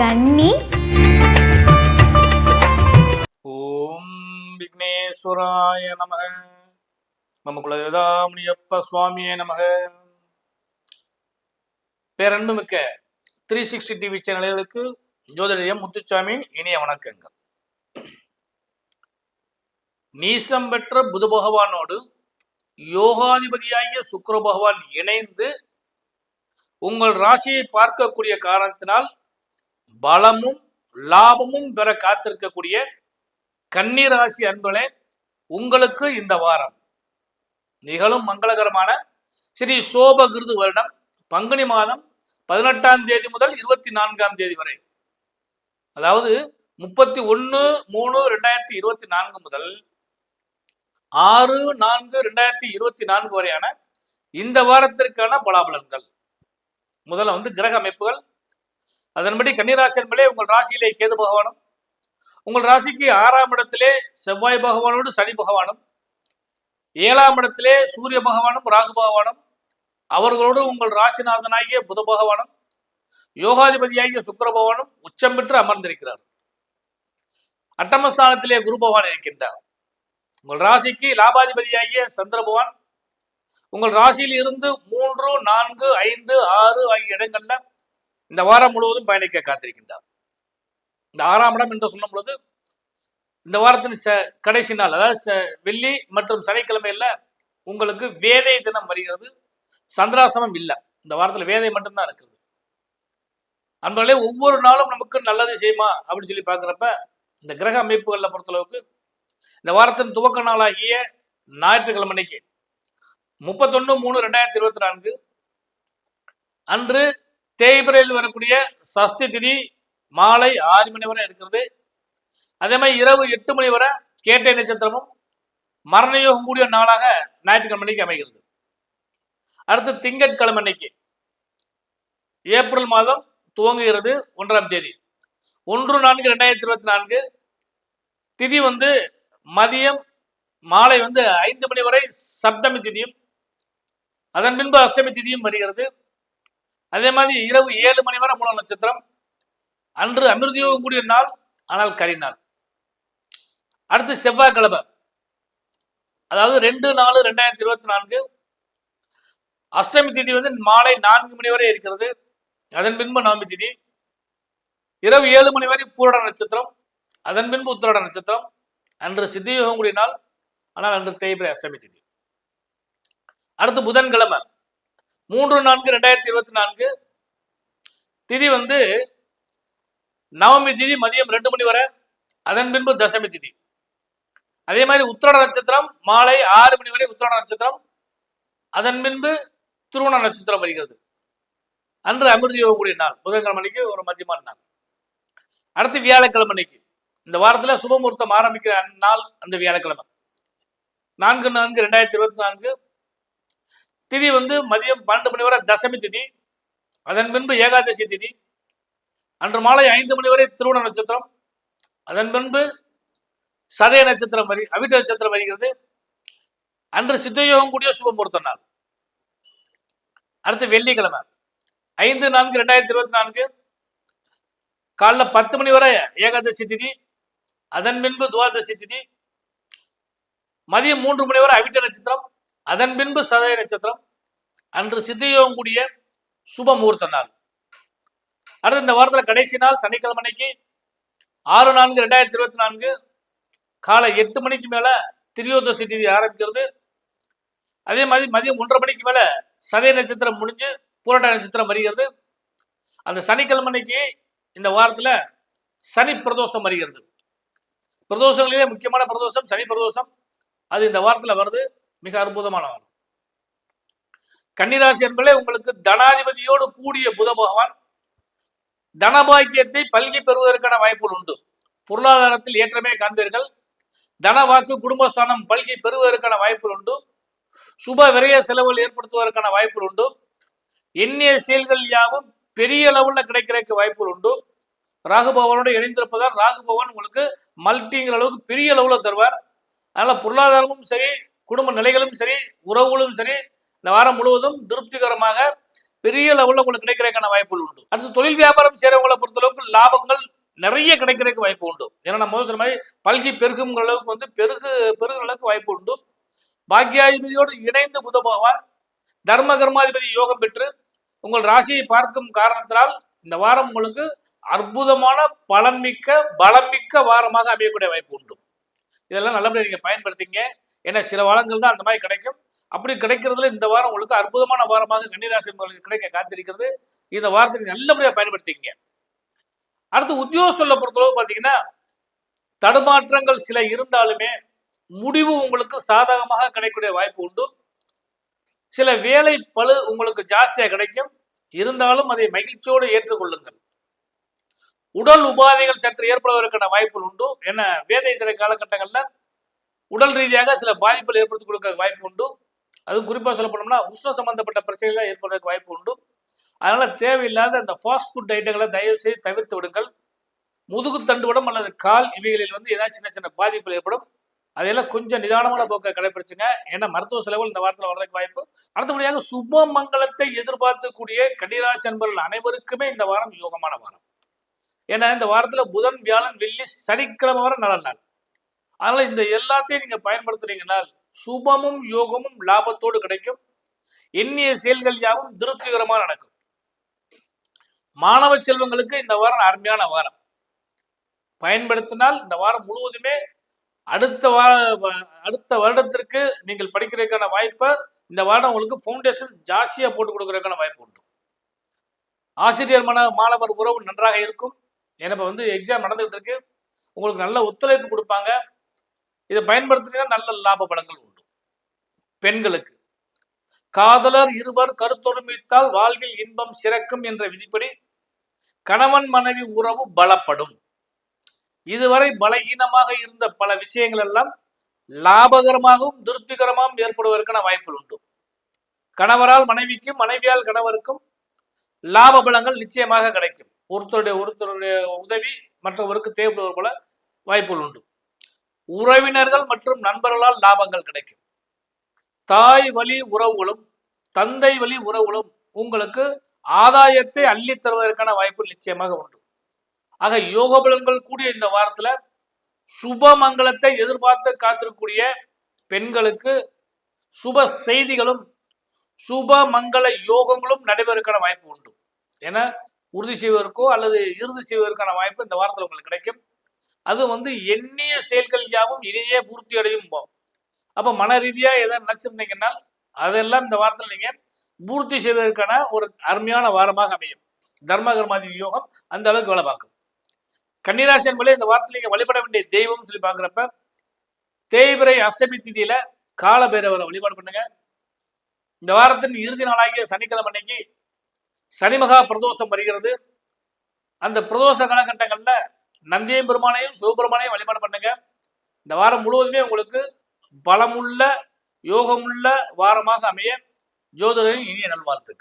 கன்னி. ஓம் விக்னேஸ்வராய நமக. நம்ம குலதேவதாமுனியப்ப சுவாமியே நமக. பேரன்புமிக்க 360 டிவி சேனல்களுக்கு ஜோதிடம் முத்துச்சாமியின் இனிய வணக்கங்கள். நீசம் பெற்ற புத பகவானோடு யோகாதிபதியாகிய சுக்கிர பகவான் இணைந்து உங்கள் ராசியை பார்க்கக்கூடிய காரணத்தினால் பலமும் லாபமும் பெற காத்திருக்கக்கூடிய கன்னி ராசி அன்பர்களே, உங்களுக்கு இந்த வாரம் நிகழும் மங்களகரமான ஸ்ரீ சோபகிருது வருடம் பங்குனி மாதம் 18ஆம் தேதி முதல் 24ஆம் தேதி வரை, அதாவது 31/3/2024 முதல் 6/4/2024 வரையான இந்த வாரத்திற்கான பலாபலன்கள். முதல்ல கிரக அமைப்புகள். அதன்படி கன்னிராசி என்பதே உங்கள் ராசியிலே கேது பகவானும், உங்கள் ராசிக்கு 6ஆம் இடத்திலே செவ்வாய் பகவானோடு சனி பகவானும், 7ஆம் இடத்திலே சூரிய பகவானும் ராகு பகவானும், அவர்களோடு உங்கள் ராசிநாதனாகிய புத பகவானும் யோகாதிபதியாகிய சுக்கிர பகவானும் உச்சம் பெற்று அமர்ந்திருக்கிறார். அட்டமஸ்தானத்திலே குரு பகவான் இருக்கின்றார். உங்கள் ராசிக்கு லாபாதிபதியாகிய சந்திர பகவான் உங்கள் ராசியில் இருந்து 3, 4, 5, 6 ஆகிய இடங்கள்ல இந்த வாரம் முழுவதும் பயணிக்க காத்திருக்கின்றார். இந்த 6ஆம் இடம் என்று சொல்லும் பொழுது இந்த வாரத்தின் கடைசி நாள், அதாவது வெள்ளி மற்றும் சனிக்கிழமையில உங்களுக்கு வேதை தினம் வருகிறது. சந்திராசிரமம் இல்லை. இந்த வாரத்தில் வேதை மட்டும்தான் இருக்குது. அன்பர்களே, ஒவ்வொரு நாளும் நமக்கு நல்லது செய்யுமா அப்படின்னு சொல்லி பார்க்குறப்ப இந்த கிரக அமைப்புகளில் பொறுத்தளவுக்கு இந்த வாரத்தின் துவக்க நாளாகிய ஞாயிற்றுக்கிழமைக்கு 31/3/2024 அன்று தேய்பிரையில் வரக்கூடிய சஷ்டி திதி மாலை 6 மணி வரை இருக்கிறது. அதே மாதிரி இரவு 8 மணி வரை கேட்டை நட்சத்திரமும் மரணயோகம் கூடிய நாளாக ஞாயிற்றுக்கிழமைக்கு அமைகிறது. அடுத்து திங்கட்கிழமைக்கு ஏப்ரல் மாதம் துவங்குகிறது 1ஆம் தேதி 1/4/2024 திதி மதியம் மாலை 5 மணி வரை சப்தமி திதியும், அதன் பின்பு அஷ்டமி திதியும் வருகிறது. அதே மாதிரி இரவு 7 மணி வரை மூல நட்சத்திரம். அன்று அமிர்தயோகம் கூடிய நாள், ஆனால் கரிநாள். அடுத்து செவ்வாய்க்கிழமை, அதாவது 2/4/2024 அஷ்டமி திதி மாலை 4 மணி வரை இருக்கிறது. அதன் பின்பு நவமி திதி. இரவு 7 மணி வரை பூரட நட்சத்திரம், அதன் பின்பு உத்திராட நட்சத்திரம். அன்று சித்தியோகம் கூடிய நாள், ஆனால் அன்று தேய்பிரை அஷ்டமி திதி. அடுத்து புதன்கிழமை 3/4/2024 திதி நவமி திதி மதியம் 2 மணி வரை, அதன் பின்பு தசமி திதி. அதே மாதிரி உத்திராட நட்சத்திரம் மாலை 6 மணி வரை உத்திராட நட்சத்திரம், அதன் பின்பு திருவோண நட்சத்திரம் வருகிறது. அன்று அமிர்த யோகம் கூடிய நாள், புதன்கிழமைக்கு ஒரு மத்தியமான நாள். அடுத்து வியாழக்கிழமைக்கு இந்த வாரத்துல சுபமுகூர்த்தம் ஆரம்பிக்கிற நாள் அந்த வியாழக்கிழமை 4/4/2024 திதி மதியம் 12 மணி வரை தசமி திதி, அதன் பின்பு ஏகாதசி திதி. அன்று மாலை 5 மணி வரை திருவோண நட்சத்திரம், அதன் பின்பு சதய நட்சத்திரம் அவிட்ட நட்சத்திரம் வருகிறது. அன்று சித்தயோகம் கூடிய சுபமுகூர்த்த நாள். அடுத்து வெள்ளிக்கிழமை 5/4/2024 காலைல 10 மணி வரை ஏகாதசி திதி, அதன் பின்பு துவாதசி திதி. மதியம் 3 மணி வரை அவிட்ட நட்சத்திரம், அதன் பின்பு சதய நட்சத்திரம். அன்று சித்தயோகம் கூடிய சுப முகூர்த்த நாள். அடுத்து இந்த வாரத்தில் கடைசி நாள் சனிக்கிழமைக்கு 6/4/2024 காலை 8 மணிக்கு மேல திரியோதசி திதி ஆரம்பிக்கிறது. அதே மாதிரி மதியம் 1:30 மணிக்கு மேல சதய நட்சத்திரம் முடிஞ்சு பூரட நட்சத்திரம் வருகிறது. அந்த சனிக்கிழமைக்கு இந்த வாரத்தில் சனி பிரதோஷம் வருகிறது. பிரதோஷங்களிலே முக்கியமான பிரதோஷம் சனி பிரதோஷம். அது இந்த வாரத்தில் வருது. மிக அற்புதமான வாரம். கன்னிராசி என்பதே உங்களுக்கு தனாதிபதியோடு கூடிய புத பகவான் தனபாக்கியத்தை பல்கி பெறுவதற்கான வாய்ப்புகள் உண்டு. பொருளாதாரத்தில் ஏற்றமே காண்பீர்கள். தனவாக்கு குடும்பஸ்தானம் பல்கி பெறுவதற்கான வாய்ப்புகள் உண்டு. சுப விரய செலவுகள் ஏற்படுத்துவதற்கான வாய்ப்புகள் உண்டு. எண்ணிய செயல்கள் யாவும் பெரிய அளவுல கிடைக்கிறதுக்கு வாய்ப்புகள் உண்டு. ராகு பகவானோடு இணைந்திருப்பதால் ராகு பகவான் உங்களுக்கு மல்டிங்கிற அளவுக்கு பெரிய அளவுல தருவார். அதனால பொருளாதாரமும் சரி, குடும்ப நிலைகளும் சரி, உறவுகளும் சரி இந்த வாரம் முழுவதும் திருப்திகரமாக பெரிய லெவலில் உங்களுக்கு கிடைக்கிறதுக்கான வாய்ப்புகள் உண்டு. அடுத்து தொழில் வியாபாரம் செய்கிறவங்களை பொறுத்தளவுக்கு லாபங்கள் நிறைய கிடைக்கிறதுக்கு வாய்ப்பு உண்டு. ஏன்னா நம்ம முதல் சொன்ன மாதிரி பல்கி பெருகுங்கிற அளவுக்கு வந்து பெருகிற அளவுக்கு வாய்ப்பு உண்டு. பாக்கியாதிபதியோடு இணைந்து புத பகவான் தர்ம கர்மாதிபதி யோகம் பெற்று உங்கள் ராசியை பார்க்கும் காரணத்தினால் இந்த வாரம் உங்களுக்கு அற்புதமான பலன்மிக்க பலமிக்க வாரமாக அமையக்கூடிய வாய்ப்பு உண்டு. இதெல்லாம் நல்லபடியாக நீங்கள் பயன்படுத்திங்க. ஏன்னா சில வாரங்கள் தான் அந்த மாதிரி கிடைக்கும். அப்படி கிடைக்கிறதுல இந்த வாரம் உங்களுக்கு அற்புதமான வாரமாக கன்னிராசி உங்களுக்கு கிடைக்க காத்திருக்கிறது. இந்த வாரத்தை நல்லபடியாக பயன்படுத்திங்க. அடுத்து உத்தியோகஸ்தலை பொறுத்தளவு பார்த்தீங்கன்னா தடுமாற்றங்கள் சில இருந்தாலுமே முடிவு உங்களுக்கு சாதகமாக கிடைக்கக்கூடிய வாய்ப்பு உண்டு. சில வேலை பளு உங்களுக்கு ஜாஸ்தியாக கிடைக்கும். இருந்தாலும் அதை மகிழ்ச்சியோடு ஏற்றுக்கொள்ளுங்கள். உடல் உபாதைகள் சற்று ஏற்படுவதற்கான வாய்ப்புகள் உண்டு. ஏன்னா வேதை திரை காலகட்டங்களில் உடல் ரீதியாக சில பாதிப்புகள் ஏற்படுத்தி கொடுக்க வாய்ப்பு உண்டு. அதுவும் குறிப்பாக சொல்ல போனோம்னா உஷ்ண சம்பந்தப்பட்ட பிரச்சனைகள் ஏற்படுறதுக்கு வாய்ப்பு உண்டு. அதனால தேவையில்லாத அந்த ஃபாஸ்ட் ஃபுட் ஐட்டங்களை தயவு செய்து தவிர்த்து விடுங்கள். முதுகு தண்டுவடம் அல்லது கால் இவைகளில் வந்து ஏதாவது சின்ன சின்ன பாதிப்புகள் ஏற்படும். அதையெல்லாம் கொஞ்சம் நிதானமான போக்கை கடைபிடிச்சுங்க. ஏன்னா மருத்துவ செலவுகள் இந்த வாரத்தில் வர்றதுக்கு வாய்ப்பு. அடுத்தபடியாக சுப மங்களத்தை எதிர்பார்க்கக்கூடிய கன்னிராசி அன்பர்கள் அனைவருக்குமே இந்த வாரம் யோகமான வாரம். ஏன்னா இந்த வாரத்தில் புதன் வியாழன் வெள்ளி சனிக்கிழமை வரை நல்ல நாள். அதனால இந்த எல்லாத்தையும் நீங்க பயன்படுத்துறீங்கனால் சுபமும் யோகமும் லாபத்தோடு கிடைக்கும். எண்ணிய செயல்கள் யாவும் திருப்திகரமாக நடக்கும். மாணவ செல்வங்களுக்கு இந்த வாரம் அருமையான வாரம். பயன்படுத்தினால் இந்த வாரம் முழுவதுமே அடுத்த வருடத்திற்கு நீங்கள் படிக்கிறதுக்கான வாய்ப்பை இந்த வாரம் உங்களுக்கு ஃபவுண்டேஷன் ஜாஸ்தியா போட்டு கொடுக்கறதுக்கான வாய்ப்பு உண்டு. ஆசிரியர் மாணவர் உறவு நன்றாக இருக்கும். ஏன்னா இப்போ வந்து எக்ஸாம் நடந்துகிட்டு இருக்கு. உங்களுக்கு நல்ல ஒத்துழைப்பு கொடுப்பாங்க. இதை பயன்படுத்தினீங்கன்னா நல்ல லாப பலன்கள் உண்டு. பெண்களுக்கு காதலர் இருவர் கருத்தொருமித்தால் வாழ்வில் இன்பம் சிறக்கும் என்ற விதிப்படி கணவன் மனைவி உறவு பலப்படும். இதுவரை பலகீனமாக இருந்த பல விஷயங்கள் எல்லாம் லாபகரமாகவும் திருப்திகரமாகவும் ஏற்படுவதற்கான வாய்ப்புகள் உண்டு. கணவரால் மனைவிக்கும் மனைவியால் கணவருக்கும் லாப பலங்கள் நிச்சயமாக கிடைக்கும். ஒருத்தருடைய உதவி மற்றவருக்கு தேவைப்படுவது போல வாய்ப்புகள் உண்டு. உறவினர்கள் மற்றும் நண்பர்களால் லாபங்கள் கிடைக்கும். தாய் வழி உறவுகளும் தந்தை வழி உறவுகளும் உங்களுக்கு ஆதாயத்தை அள்ளி தருவதற்கான வாய்ப்பு நிச்சயமாக உண்டு. ஆக யோக பலன்கள் கூடிய இந்த வாரத்துல சுப மங்களத்தை எதிர்பார்த்து காத்திருக்கக்கூடிய பெண்களுக்கு சுப செய்திகளும் சுப மங்கள யோகங்களும் நடைபெறுவதற்கான வாய்ப்பு உண்டு. ஏன்னா உறுதி செய்வதற்கோ அல்லது இறுதி செய்வதற்கான வாய்ப்பு இந்த வாரத்தில் உங்களுக்கு கிடைக்கும். அது வந்து எண்ணிய செயல்கள் யாவும் இனியே பூர்த்தி அடையும். அப்போ மன ரீதியா எதாவது நினைச்சிருந்தீங்கன்னா அதெல்லாம் இந்த வாரத்தில் நீங்க பூர்த்தி செய்வதற்கான ஒரு அருமையான வாரமாக அமையும். தர்மகர்மாதி யோகம் அந்த அளவுக்கு வேலை பார்க்கும். கன்னிராசி என்பதே இந்த வாரத்தில் நீங்க வழிபட வேண்டிய தெய்வம் சொல்லி பார்க்குறப்ப தேய்பிறை அஷ்டமி திதியில கால பைரவரை வழிபாடு பண்ணுங்க. இந்த வாரத்தின் இறுதி நாளாகிய சனிக்கிழமை அன்னைக்கு சனிமகா பிரதோஷம் வருகிறது. அந்த பிரதோஷ காலகட்டங்கள்ல நந்தியம் பெருமானையும் சிவபெருமானையும் வழிபாடு பண்ணுங்க. இந்த வாரம் முழுவதுமே உங்களுக்கு பலமுள்ள யோகமுள்ள வாரமாக அமைய ஜோதிடரின் இனிய நல்வாழ்த்துக்கள்.